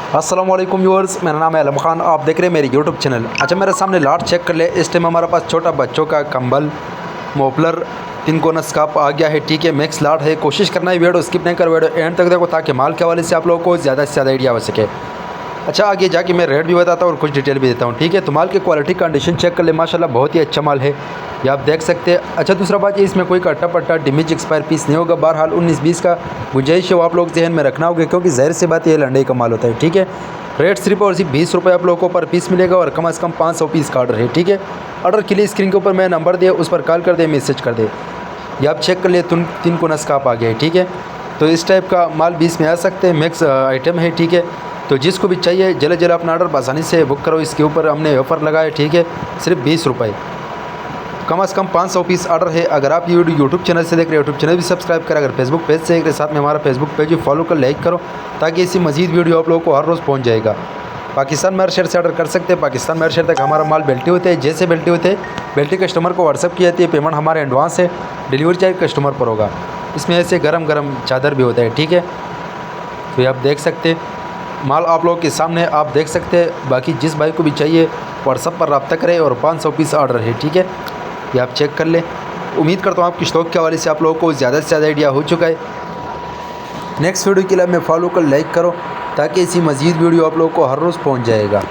अस्सलाम वालेकुम व्यूअर्स, मेरा नाम है आलम खान। आप देख रहे हैं मेरी यूट्यूब चैनल। अच्छा, मेरे सामने लाट चेक कर ले। इस टाइम हमारे पास छोटा बच्चों का कंबल, मोपलर, 3 कोना स्कार्फ आ गया है। ठीक है, मिक्स लाट है। कोशिश करना है वीडियो स्किप नहीं कर, वीडियो एंड तक देखो ताकि माल के हवाले से आप लोगों को ज़्यादा से ज़्यादा आइडिया हो सके। अच्छा, आगे जाके मैं रेट भी बताता हूँ और कुछ डिटेल भी देता हूँ। ठीक है, तो माल की क्वालिटी कंडीशन चेक कर ले, माशाल्लाह बहुत ही अच्छा माल है, ये आप देख सकते हैं। अच्छा, दूसरा बात ये, इसमें कोई कट्टा पट्टा डैमेज एक्सपायर पीस नहीं होगा। बहरहाल 19-20 का गुंजाइश है, वो आप लोग जहन में रखना होगा, क्योंकि ज़ाहिर सी बात ये लंडे का माल होता है। ठीक है, रेट सिर्फ और सिर्फ 20 रुपये आप लोगों को पर पीस मिलेगा और कम से कम 500 पीस का ऑर्डर है। ठीक है, ऑर्डर के लिए स्क्रीन के ऊपर मैं नंबर दिया, उस पर कॉल कर दे, मैसेज कर दे। ये आप चेक कर लिए, 3 कोना स्कार्फ आ गया है। ठीक है, तो इस टाइप का माल 20 में आ सकते हैं, मिक्स आइटम है। ठीक है, तो जिसको भी चाहिए जल्द जल्द अपना ऑर्डर आसानी से बुक करो। इसके ऊपर हमने ऑफ़र लगाया। ठीक है, सिर्फ 20 रुपये, कम से कम 500 पीस ऑर्डर है। अगर आप यूट्यूब चैनल से देख रहे हो, यूट्यूब चैनल भी सब्सक्राइब करें। अगर फेसबुक पेज से देख रहे, साथ में हमारा फेसबुक पेज भी फॉलो कर, लाइक करो, ताकि इसी मजीद वीडियो आप लोगों को हर रोज़ पहुंच जाएगा। पाकिस्तान में हर शहर से ऑर्डर कर सकते हैं। पाकिस्तान में हर शहर तक हमारा माल बेल्टी होते हैं। जैसे बेल्टी होते हैं, बेल्टी कस्टमर को व्हाट्सअप की जाती है। पेमेंट हमारे एडवांस है, डिलीवरी चार्ज कस्टमर पर होगा। इसमें ऐसे गरम गरम चादर भी होता है। ठीक है, तो ये आप देख सकते हैं, माल आप लोगों के सामने आप देख सकते हैं। बाकी जिस भाई को भी चाहिए व्हाट्सअप पर रब्ता करें और 500 पीस ऑर्डर है। ठीक है, ये आप चेक कर ले। उम्मीद करता हूँ आपकी स्टॉक के हवाले से आप लोगों को ज़्यादा से ज़्यादा आइडिया हो चुका है। नेक्स्ट वीडियो के लिए हमें फॉलो कर, लाइक करो, ताकि इसी मज़ीद वीडियो आप लोगों को हर रोज़ पहुँच जाएगा।